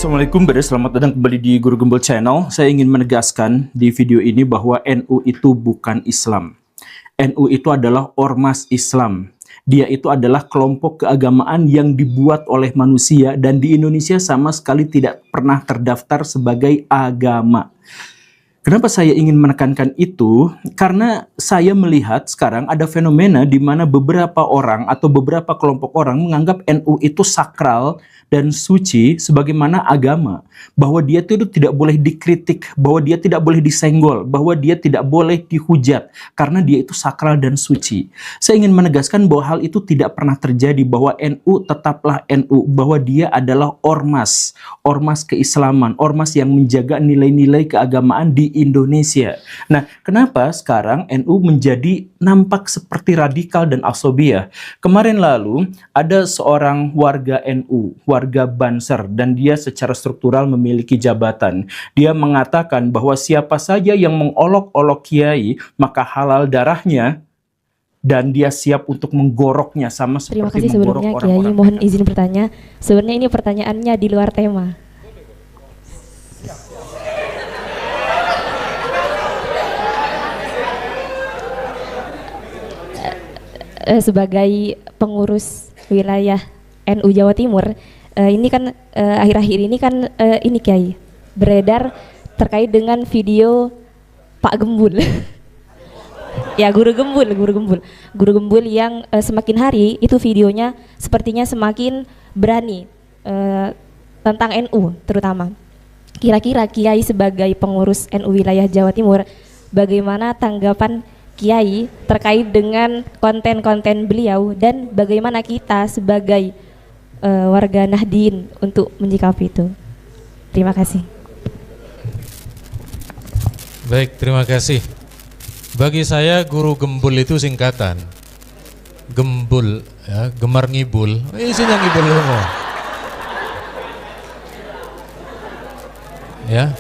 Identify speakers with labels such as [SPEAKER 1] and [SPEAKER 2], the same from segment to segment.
[SPEAKER 1] Assalamualaikum, selamat datang kembali di Guru Gembul Channel. Saya ingin menegaskan di video ini bahwa NU itu bukan Islam. NU itu adalah ormas Islam. Dia itu adalah kelompok keagamaan yang dibuat oleh manusia dan di Indonesia sama sekali tidak pernah terdaftar sebagai agama. Kenapa saya ingin menekankan itu? Karena saya melihat sekarang ada fenomena di mana beberapa orang atau beberapa kelompok orang menganggap NU itu sakral dan suci sebagaimana agama. Bahwa dia itu tidak boleh dikritik, bahwa dia tidak boleh disenggol, bahwa dia tidak boleh dihujat karena dia itu sakral dan suci. Saya ingin menegaskan bahwa hal itu tidak pernah terjadi, bahwa NU tetaplah NU, bahwa dia adalah ormas keislaman, ormas yang menjaga nilai-nilai keagamaan di Indonesia. Nah, kenapa sekarang NU menjadi nampak seperti radikal dan asobiyah? Kemarin lalu ada seorang warga NU, warga Banser, dan dia secara struktural memiliki jabatan. Dia mengatakan bahwa siapa saja yang mengolok-olok kiai, maka halal darahnya dan dia siap untuk menggoroknya sama seperti
[SPEAKER 2] Terima kasih
[SPEAKER 1] menggorok
[SPEAKER 2] sebelumnya
[SPEAKER 1] orang-orang.
[SPEAKER 2] Kiai, mohon izin bertanya. Sebenarnya ini pertanyaannya di luar tema. Sebagai pengurus wilayah NU Jawa Timur, ini kan akhir-akhir ini kan ini Kiai beredar terkait dengan video Pak Gembul. Ya, Guru Gembul yang semakin hari itu videonya sepertinya semakin berani tentang NU terutama. Kira-kira Kiai sebagai pengurus NU wilayah Jawa Timur, bagaimana tanggapan Kiai terkait dengan konten-konten beliau dan bagaimana kita sebagai warga Nahdien untuk menyikapi itu? Terima kasih.
[SPEAKER 3] Baik, terima kasih. Bagi saya Guru Gembul itu singkatan. Gembul, ya, gemar ngibul. Isinya ngibul semua. Ya.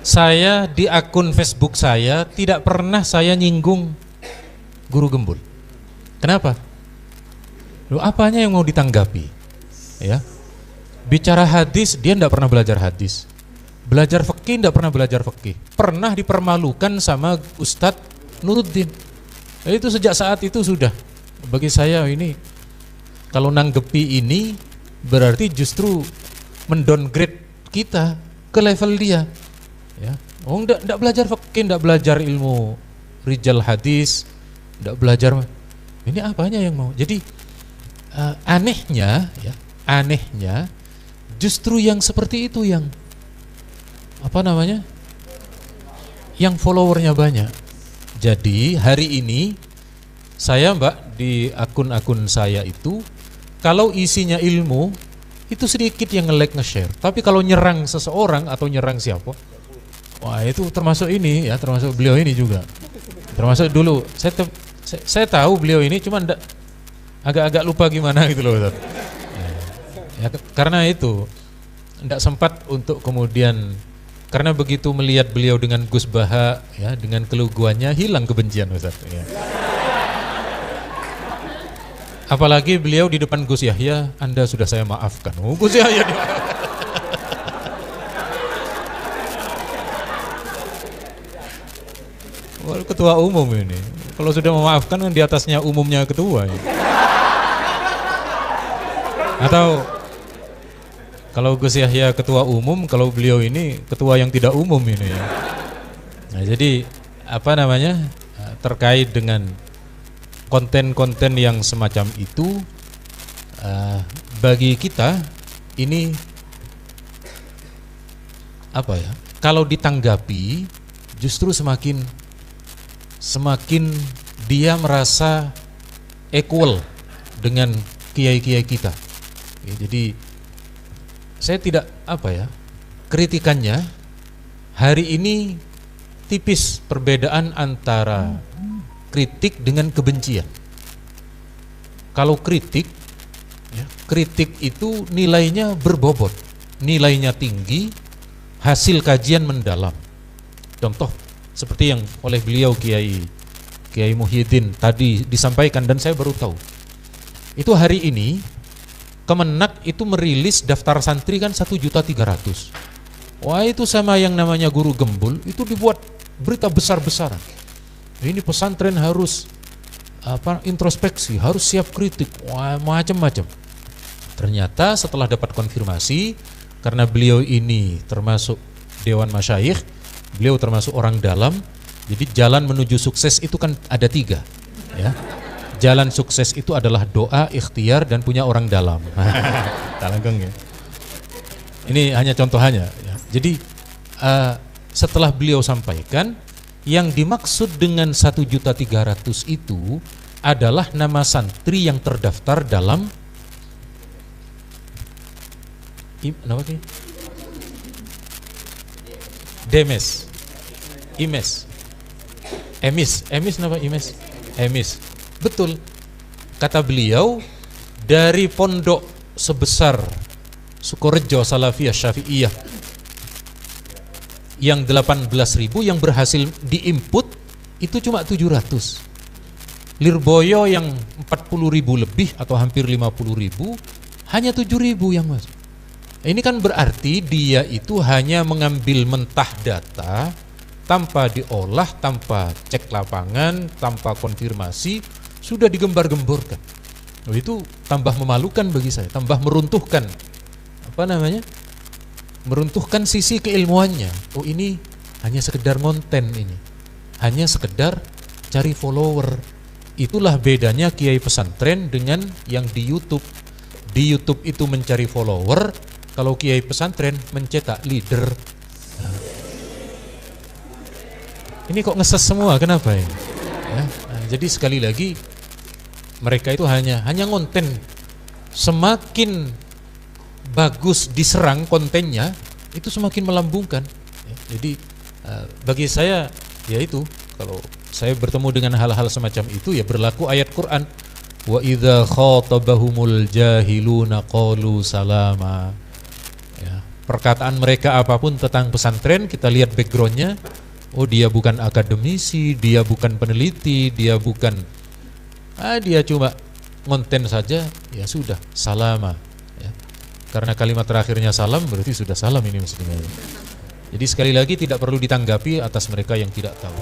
[SPEAKER 3] Saya di akun Facebook saya tidak pernah saya nyinggung Guru Gembul. Kenapa? Loh, apanya yang mau ditanggapi? Ya. Bicara hadis, dia tidak pernah belajar hadis. Belajar fikih tidak pernah belajar fikih. Pernah dipermalukan sama Ustadz Nuruddin. Itu sejak saat itu sudah. Bagi saya ini, kalau nanggepi ini berarti justru mendowngrade kita ke level dia. Ya, oh enggak belajar fikih, enggak belajar ilmu rijal hadis, enggak belajar. Ini apanya yang mau? Jadi anehnya justru yang seperti itu yang yang followernya banyak. Jadi hari ini saya Mbak di akun-akun saya itu kalau isinya ilmu itu sedikit yang nge-like nge-share. Tapi kalau nyerang seseorang atau nyerang siapa, wah itu termasuk ini ya, termasuk beliau ini juga. Termasuk dulu saya tahu beliau ini cuman agak-agak lupa gimana gitu loh Ustaz. Ya, karena itu enggak sempat untuk kemudian, karena begitu melihat beliau dengan Gus Baha ya, dengan keluguannya hilang kebencian Ustaz ya. Apalagi beliau di depan Gus Yahya, Anda sudah saya maafkan. Oh, Gus Yahya Wah, ketua umum ini. Kalau sudah memaafkan kan di atasnya umumnya ketua ya. Atau kalau Gus Yahya ketua umum, kalau beliau ini ketua yang tidak umum ini ya. Nah, jadi terkait dengan konten-konten yang semacam itu, bagi kita ini kalau ditanggapi justru semakin dia merasa equal dengan kiai-kiai kita. Ya, jadi saya tidak kritikannya hari ini tipis perbedaan antara kritik dengan kebencian. Kalau kritik itu nilainya berbobot, nilainya tinggi, hasil kajian mendalam. Contoh seperti yang oleh beliau Kiai Muhyiddin tadi disampaikan dan saya baru tahu. Itu hari ini Kemenak itu merilis daftar santri kan 1.300.000. Wah, itu sama yang namanya Guru Gembul itu dibuat berita besar-besaran. Ini pesantren harus introspeksi, harus siap kritik, wah, macam-macam. Ternyata setelah dapat konfirmasi, karena beliau ini termasuk Dewan Masyayikh, beliau termasuk orang dalam, jadi jalan menuju sukses itu kan ada 3, ya. Jalan sukses itu adalah doa, ikhtiar, dan punya orang dalam. Tak langgeng ya. Ini hanya contohnya. Ya. Jadi setelah beliau sampaikan, yang dimaksud dengan 1.300.000 itu adalah nama santri yang terdaftar dalam Demes, Imes, Emis, nama Emis. Betul, kata beliau, dari pondok sebesar Sukorejo Salafiyah Syafi'iyah yang 18.000 yang berhasil diinput itu cuma 700. Lirboyo yang 40.000 lebih atau hampir 50.000 hanya 7.000 yang masuk. Ini kan berarti dia itu hanya mengambil mentah data tanpa diolah, tanpa cek lapangan, tanpa konfirmasi, sudah digembar-gemborkan. Itu tambah memalukan bagi saya, tambah meruntuhkan meruntuhkan sisi keilmuannya. Oh, ini hanya sekedar konten, ini hanya sekedar cari follower. Itulah bedanya kiai pesantren dengan yang di YouTube. Di YouTube itu mencari follower, kalau kiai pesantren mencetak leader. Ini kok ngeses semua, kenapa ya? Jadi sekali lagi mereka itu hanya konten. Semakin bagus diserang kontennya, itu semakin melambungkan. Jadi bagi saya ya itu, kalau saya bertemu dengan hal-hal semacam itu ya berlaku ayat Quran, wa idza khatabahumul jahiluna qalu salama. Ya, perkataan mereka apapun tentang pesantren, kita lihat backgroundnya. Oh, dia bukan akademisi, dia bukan peneliti, dia bukan dia cuma konten saja, ya sudah salama. Ya. Karena kalimat terakhirnya salam, berarti sudah salam ini mestinya. Jadi sekali lagi tidak perlu ditanggapi atas mereka yang tidak tahu.